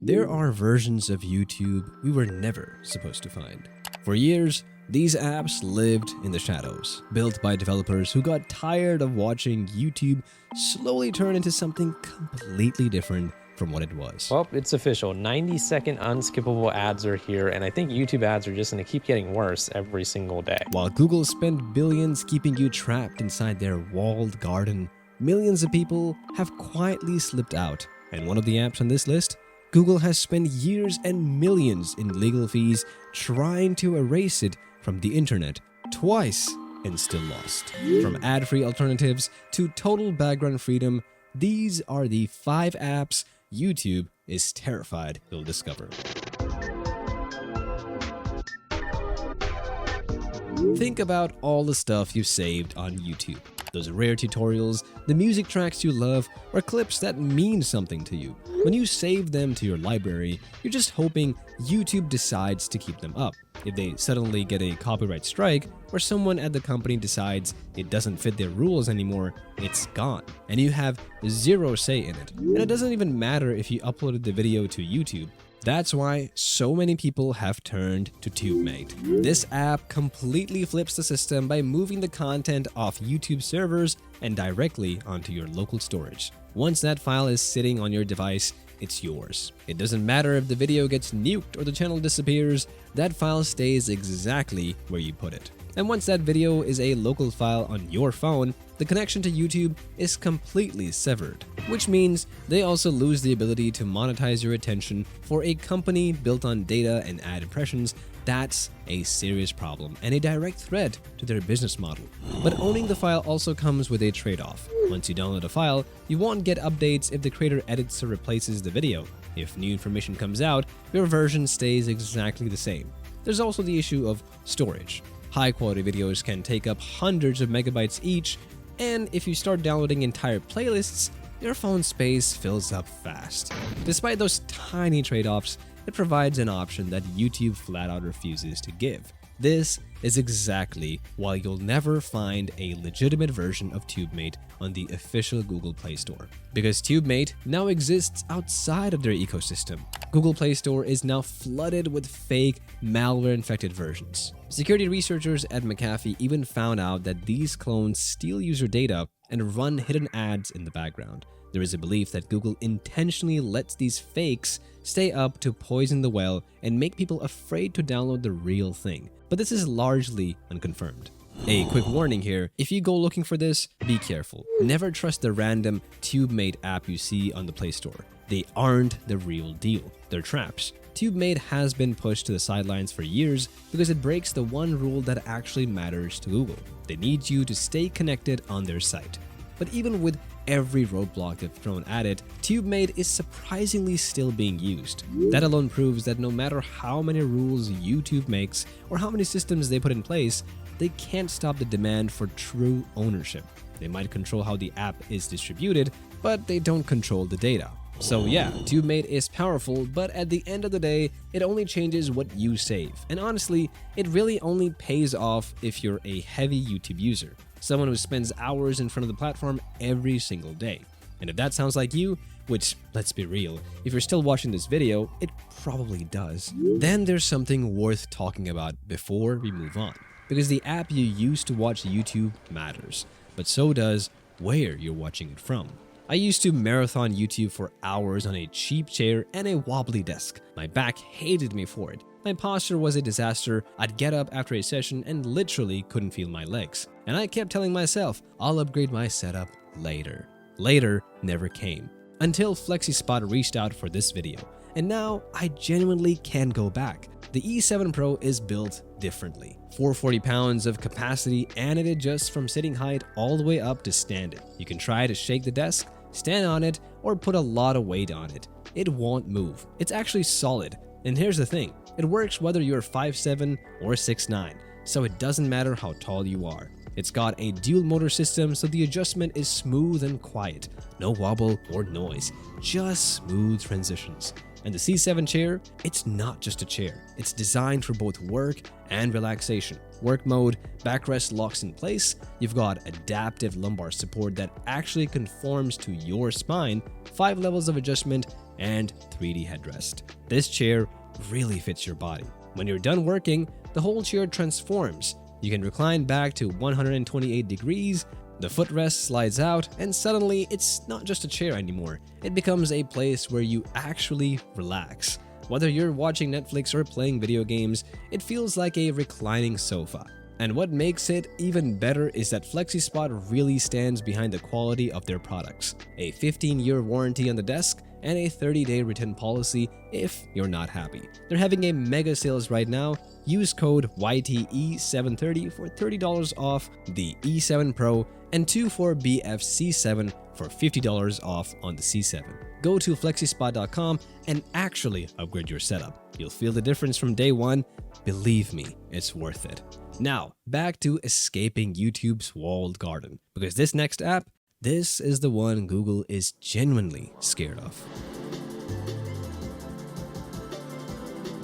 There are versions of YouTube we were never supposed to find. For years, these apps lived in the shadows, built by developers who got tired of watching YouTube slowly turn into something completely different from what it was. Well, it's official. 90-second unskippable ads are here, and I think YouTube ads are just going to keep getting worse every single day. While Google spent billions keeping you trapped inside their walled garden, millions of people have quietly slipped out. And one of the apps on this list, Google has spent years and millions in legal fees trying to erase it from the internet twice and still lost. From ad-free alternatives to total background freedom, these are the 5 apps YouTube is terrified you'll discover. Think about all the stuff you've saved on YouTube. Those rare tutorials, the music tracks you love, or clips that mean something to you. When you save them to your library, you're just hoping YouTube decides to keep them up. If they suddenly get a copyright strike, or someone at the company decides it doesn't fit their rules anymore, it's gone, and you have zero say in it. And it doesn't even matter if you uploaded the video to YouTube. That's why so many people have turned to TubeMate. This app completely flips the system by moving the content off YouTube servers and directly onto your local storage. Once that file is sitting on your device, it's yours. It doesn't matter if the video gets nuked or the channel disappears, that file stays exactly where you put it. And once that video is a local file on your phone, the connection to YouTube is completely severed, which means they also lose the ability to monetize your attention. For a company built on data and ad impressions, that's a serious problem and a direct threat to their business model. But owning the file also comes with a trade-off. Once you download a file, you won't get updates if the creator edits or replaces the video. If new information comes out, your version stays exactly the same. There's also the issue of storage. High-quality videos can take up hundreds of megabytes each, and if you start downloading entire playlists, your phone space fills up fast. Despite those tiny trade-offs, it provides an option that YouTube flat out refuses to give. This is exactly why you'll never find a legitimate version of TubeMate on the official Google Play Store. Because TubeMate now exists outside of their ecosystem. Google Play Store is now flooded with fake, malware-infected versions. Security researchers at McAfee even found out that these clones steal user data and run hidden ads in the background. There is a belief that Google intentionally lets these fakes stay up to poison the well and make people afraid to download the real thing. But this is largely unconfirmed. A quick warning here, if you go looking for this, be careful. Never trust the random TubeMate app you see on the Play Store. They aren't the real deal. They're traps. TubeMate has been pushed to the sidelines for years because it breaks the one rule that actually matters to Google. They need you to stay connected on their site. But even with every roadblock they've thrown at it, TubeMate is surprisingly still being used. That alone proves that no matter how many rules YouTube makes or how many systems they put in place, they can't stop the demand for true ownership. They might control how the app is distributed, but they don't control the data. So yeah, TubeMate is powerful, but at the end of the day, it only changes what you save. And honestly, it really only pays off if you're a heavy YouTube user, someone who spends hours in front of the platform every single day. And if that sounds like you, which, let's be real, if you're still watching this video, it probably does, then there's something worth talking about before we move on. Because the app you use to watch YouTube matters, but so does where you're watching it from. I used to marathon YouTube for hours on a cheap chair and a wobbly desk. My back hated me for it. My posture was a disaster. I'd get up after a session and literally couldn't feel my legs. And I kept telling myself, I'll upgrade my setup later. Later never came. Until FlexiSpot reached out for this video. And now I genuinely can go back. The E7 Pro is built differently. 440 pounds of capacity, and it adjusts from sitting height all the way up to standing. You can try to shake the desk, stand on it, or put a lot of weight on it. It won't move. It's actually solid. And here's the thing, it works whether you're 5'7" or 6'9", so it doesn't matter how tall you are. It's got a dual motor system, so the adjustment is smooth and quiet. No wobble or noise, just smooth transitions. And the C7 chair, it's not just a chair. It's designed for both work and relaxation. Work mode, backrest locks in place. You've got adaptive lumbar support that actually conforms to your spine, 5 levels of adjustment, and 3D headrest. This chair really fits your body. When you're done working, the whole chair transforms. You can recline back to 128 degrees, the footrest slides out, and suddenly it's not just a chair anymore. It becomes a place where you actually relax. Whether you're watching Netflix or playing video games, it feels like a reclining sofa. And what makes it even better is that FlexiSpot really stands behind the quality of their products. A 15-year warranty on the desk and a 30-day return policy if you're not happy. They're having a mega sales right now. Use code YTE730 for $30 off the E7 Pro and 2 for BFC7 for $50 off on the C7. Go to flexispot.com and actually upgrade your setup. You'll feel the difference from day one. Believe me, it's worth it. Now, back to escaping YouTube's walled garden, because this next app, this is the one Google is genuinely scared of.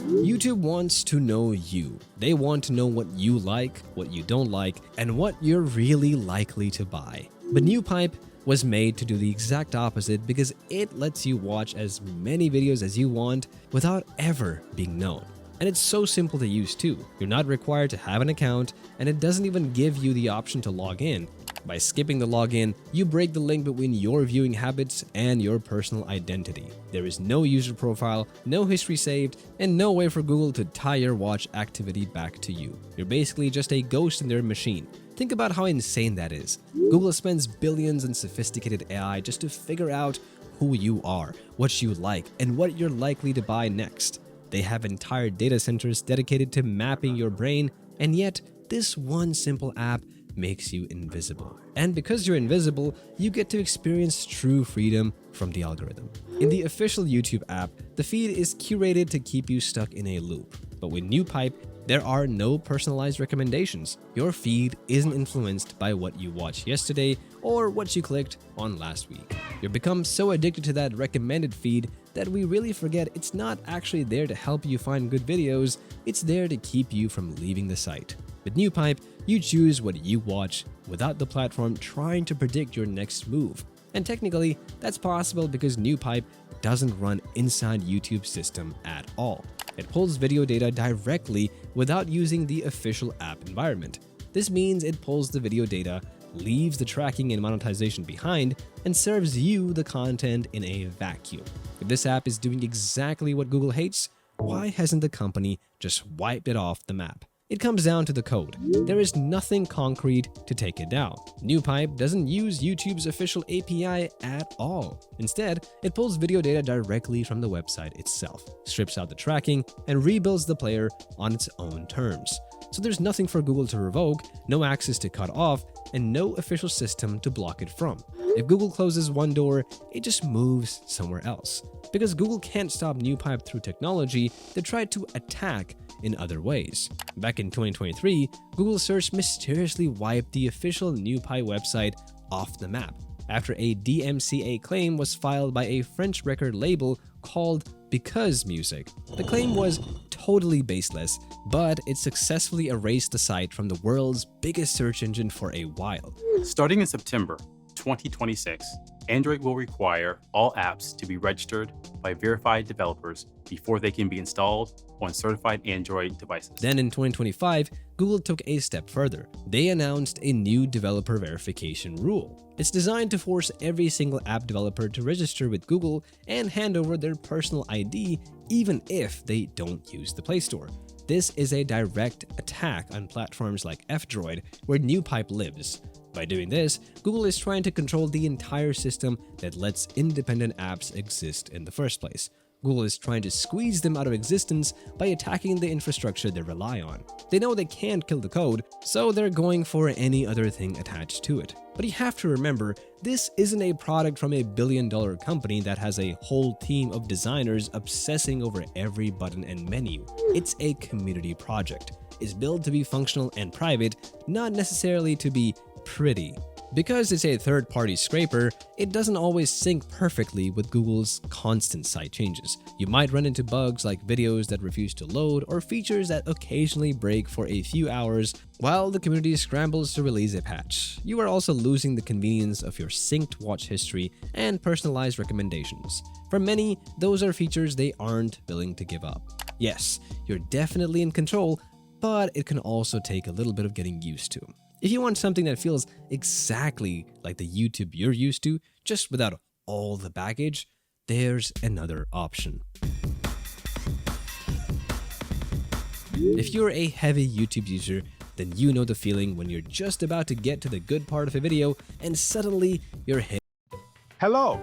YouTube wants to know you. They want to know what you like, what you don't like, and what you're really likely to buy. But NewPipe was made to do the exact opposite because it lets you watch as many videos as you want without ever being known. And it's so simple to use too. You're not required to have an account, and it doesn't even give you the option to log in. By skipping the login, you break the link between your viewing habits and your personal identity. There is no user profile, no history saved, and no way for Google to tie your watch activity back to you. You're basically just a ghost in their machine. Think about how insane that is. Google spends billions in sophisticated AI just to figure out who you are, what you like, and what you're likely to buy next. They have entire data centers dedicated to mapping your brain, and yet this one simple app makes you invisible. And because you're invisible, you get to experience true freedom from the algorithm. In the official YouTube app, the feed is curated to keep you stuck in a loop. But with NewPipe, there are no personalized recommendations. Your feed isn't influenced by what you watched yesterday or what you clicked on last week. You become so addicted to that recommended feed that we really forget it's not actually there to help you find good videos, it's there to keep you from leaving the site. With NewPipe, you choose what you watch without the platform trying to predict your next move. And technically, that's possible because NewPipe doesn't run inside YouTube's system at all. It pulls video data directly without using the official app environment. This means it pulls the video data, leaves the tracking and monetization behind, and serves you the content in a vacuum. If this app is doing exactly what Google hates, why hasn't the company just wiped it off the map? It comes down to the code. There is nothing concrete to take it down. NewPipe doesn't use YouTube's official API at all. Instead, it pulls video data directly from the website itself, strips out the tracking, and rebuilds the player on its own terms. So there's nothing for Google to revoke, no access to cut off, and no official system to block it from. If Google closes one door, it just moves somewhere else. Because Google can't stop NewPipe through technology, they tried to attack in other ways. Back in 2023, Google search mysteriously wiped the official NewPipe website off the map after a DMCA claim was filed by a French record label called Because Music. The claim was totally baseless, but it successfully erased the site from the world's biggest search engine for a while. Starting in September 2026, Android will require all apps to be registered by verified developers before they can be installed on certified Android devices. Then in 2025, Google took a step further. They announced a new developer verification rule. It's designed to force every single app developer to register with Google and hand over their personal ID even if they don't use the Play Store. This is a direct attack on platforms like F-Droid, where NewPipe lives. By doing this, Google is trying to control the entire system that lets independent apps exist in the first place. Google is trying to squeeze them out of existence by attacking the infrastructure they rely on. They know they can't kill the code, so they're going for any other thing attached to it. But you have to remember, this isn't a product from a billion-dollar company that has a whole team of designers obsessing over every button and menu. It's a community project. It's built to be functional and private, not necessarily to be pretty. Because it's a third-party scraper, it doesn't always sync perfectly with Google's constant site changes. You might run into bugs like videos that refuse to load or features that occasionally break for a few hours while the community scrambles to release a patch. You are also losing the convenience of your synced watch history and personalized recommendations. For many, those are features they aren't willing to give up. Yes, you're definitely in control, but it can also take a little bit of getting used to. If you want something that feels exactly like the YouTube you're used to, just without all the baggage, there's another option. If you're a heavy YouTube user, then you know the feeling when you're just about to get to the good part of a video and suddenly you're hit. Hello,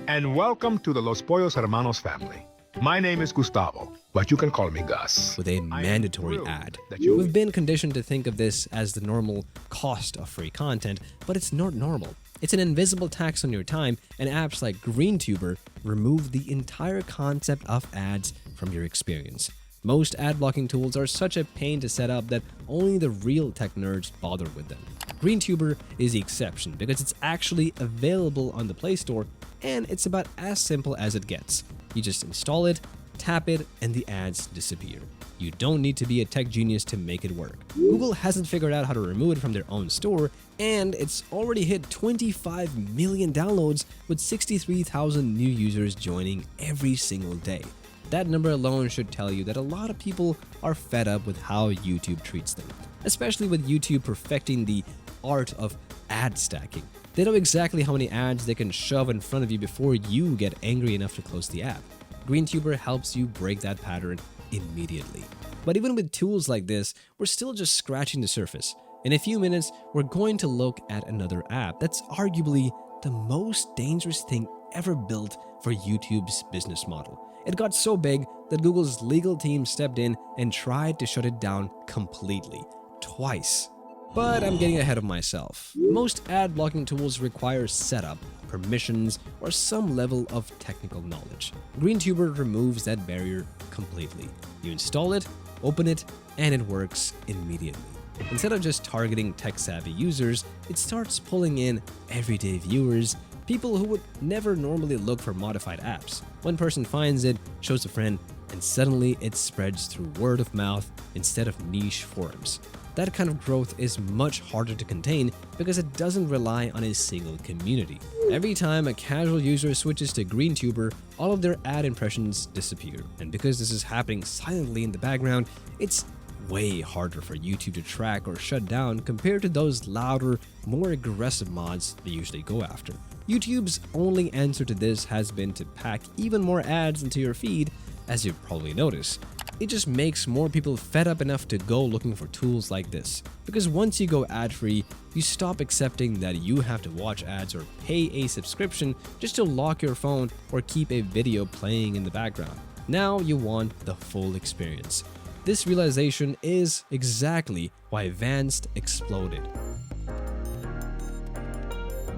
and welcome to the Los Pollos Hermanos family. My name is Gustavo, but you can call me Gus. With a mandatory ad. that you- We've been conditioned to think of this as the normal cost of free content, but it's not normal. It's an invisible tax on your time, and apps like GreenTuber remove the entire concept of ads from your experience. Most ad blocking tools are such a pain to set up that only the real tech nerds bother with them. GreenTuber is the exception because it's actually available on the Play Store, and it's about as simple as it gets. You just install it, tap it, and the ads disappear. You don't need to be a tech genius to make it work. Google hasn't figured out how to remove it from their own store, and it's already hit 25 million downloads with 63,000 new users joining every single day. That number alone should tell you that a lot of people are fed up with how YouTube treats them, especially with YouTube perfecting the art of ad stacking. They know exactly how many ads they can shove in front of you before you get angry enough to close the app. GreenTuber helps you break that pattern immediately. But even with tools like this, we're still just scratching the surface. In a few minutes, we're going to look at another app that's arguably the most dangerous thing ever built for YouTube's business model. It got so big that Google's legal team stepped in and tried to shut it down completely, twice. But I'm getting ahead of myself. Most ad blocking tools require setup, permissions, or some level of technical knowledge. GreenTuber removes that barrier completely. You install it, open it, and it works immediately. Instead of just targeting tech-savvy users, it starts pulling in everyday viewers, people who would never normally look for modified apps. One person finds it, shows a friend, and suddenly it spreads through word of mouth instead of niche forums. That kind of growth is much harder to contain because it doesn't rely on a single community. Every time a casual user switches to GreenTuber, all of their ad impressions disappear. And because this is happening silently in the background, it's way harder for YouTube to track or shut down compared to those louder, more aggressive mods they usually go after. YouTube's only answer to this has been to pack even more ads into your feed, as you've probably noticed. It just makes more people fed up enough to go looking for tools like this. Because once you go ad-free, you stop accepting that you have to watch ads or pay a subscription just to lock your phone or keep a video playing in the background. Now you want the full experience. This realization is exactly why Vanced exploded.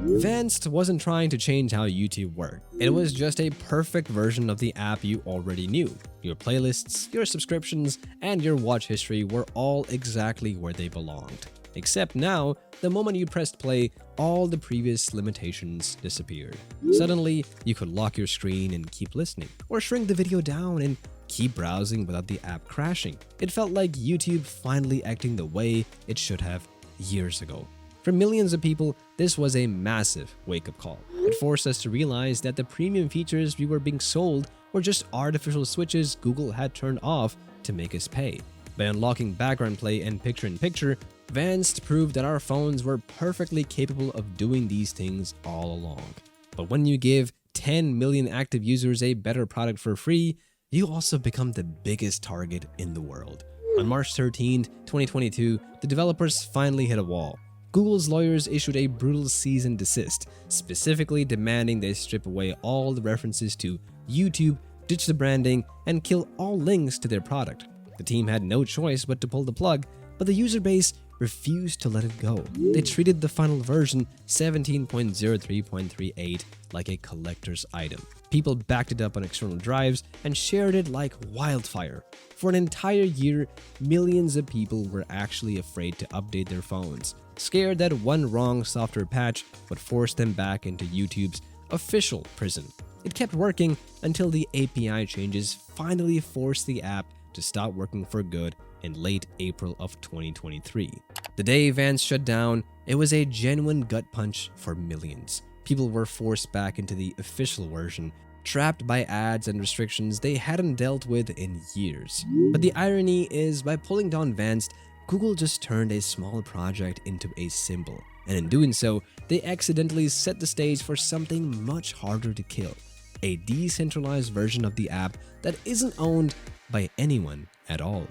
Vanced wasn't trying to change how YouTube worked. It was just a perfect version of the app you already knew. Your playlists, your subscriptions, and your watch history were all exactly where they belonged. Except now, the moment you pressed play, all the previous limitations disappeared. Suddenly, you could lock your screen and keep listening, or shrink the video down and keep browsing without the app crashing. It felt like YouTube finally acting the way it should have years ago. For millions of people, this was a massive wake-up call. It forced us to realize that the premium features we were being sold were just artificial switches Google had turned off to make us pay. By unlocking background play and picture-in-picture, Vanced proved that our phones were perfectly capable of doing these things all along. But when you give 10 million active users a better product for free, you also become the biggest target in the world. On March 13, 2022, the developers finally hit a wall. Google's lawyers issued a brutal cease and desist, specifically demanding they strip away all the references to YouTube, ditch the branding, and kill all links to their product. The team had no choice but to pull the plug, but the user base refused to let it go. They treated the final version 17.03.38 like a collector's item. People backed it up on external drives and shared it like wildfire. For an entire year, millions of people were actually afraid to update their phones, scared that one wrong software patch would force them back into YouTube's official prison. It kept working until the API changes finally forced the app to stop working for good in late April of 2023. The day Vanced shut down, it was a genuine gut punch for millions. People were forced back into the official version, trapped by ads and restrictions they hadn't dealt with in years. But the irony is, by pulling down Vanced, Google just turned a small project into a symbol. And in doing so, they accidentally set the stage for something much harder to kill: a decentralized version of the app that isn't owned by anyone at all.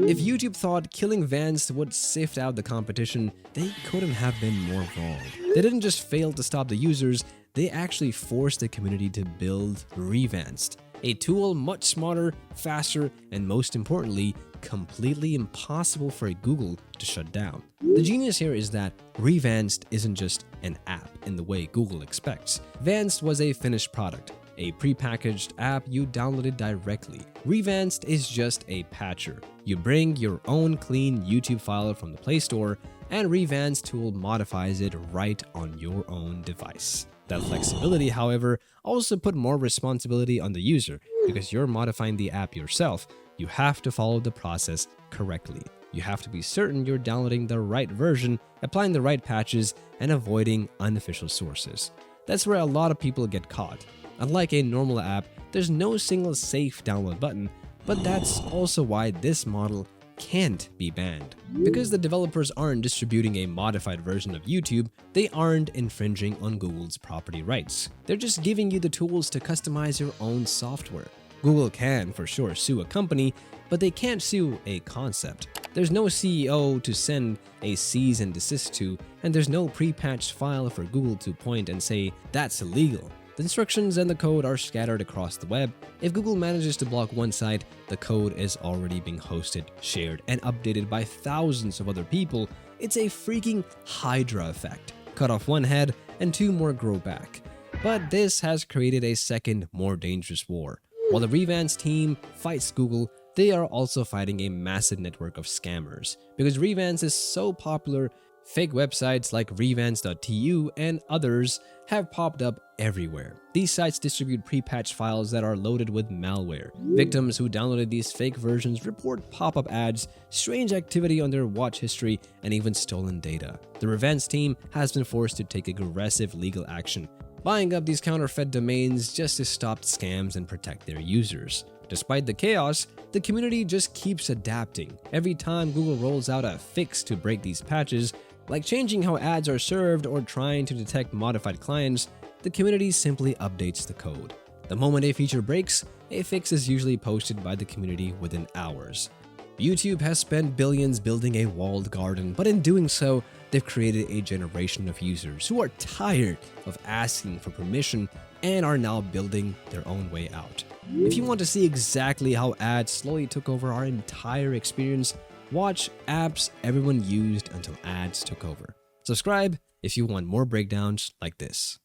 If YouTube thought killing Vanced would sift out the competition, they couldn't have been more wrong. They didn't just fail to stop the users, they actually forced the community to build ReVanced, a tool much smarter, faster, and most importantly, completely impossible for Google to shut down. The genius here is that ReVanced isn't just an app in the way Google expects. Vanced was a finished product, a prepackaged app you downloaded directly. ReVanced is just a patcher. You bring your own clean YouTube file from the Play Store, and ReVanced tool modifies it right on your own device. That flexibility, however, also put more responsibility on the user. Because you're modifying the app yourself, you have to follow the process correctly. You have to be certain you're downloading the right version, applying the right patches, and avoiding unofficial sources. That's where a lot of people get caught. Unlike a normal app, there's no single safe download button, but that's also why this model can't be banned. Because the developers aren't distributing a modified version of YouTube, they aren't infringing on Google's property rights. They're just giving you the tools to customize your own software. Google can, for sure, sue a company, but they can't sue a concept. There's no CEO to send a cease and desist to, and there's no pre-patched file for Google to point and say, that's illegal. The instructions and the code are scattered across the web. If Google manages to block one site, the code is already being hosted, shared, and updated by thousands of other people. It's a freaking Hydra effect. Cut off one head, and two more grow back. But this has created a second, more dangerous war. While the ReVanced team fights Google, they are also fighting a massive network of scammers. Because ReVanced is so popular, fake websites like revanced.tu and others have popped up everywhere. These sites distribute pre-patched files that are loaded with malware. Victims who downloaded these fake versions report pop-up ads, strange activity on their watch history, and even stolen data. The ReVanced team has been forced to take aggressive legal action, buying up these counterfeit domains just to stop scams and protect their users. Despite the chaos, the community just keeps adapting. Every time Google rolls out a fix to break these patches, like changing how ads are served or trying to detect modified clients, the community simply updates the code. The moment a feature breaks, a fix is usually posted by the community within hours. YouTube has spent billions building a walled garden, but in doing so, they've created a generation of users who are tired of asking for permission and are now building their own way out. If you want to see exactly how ads slowly took over our entire experience, watch Apps Everyone Used Until Ads Took Over. Subscribe if you want more breakdowns like this.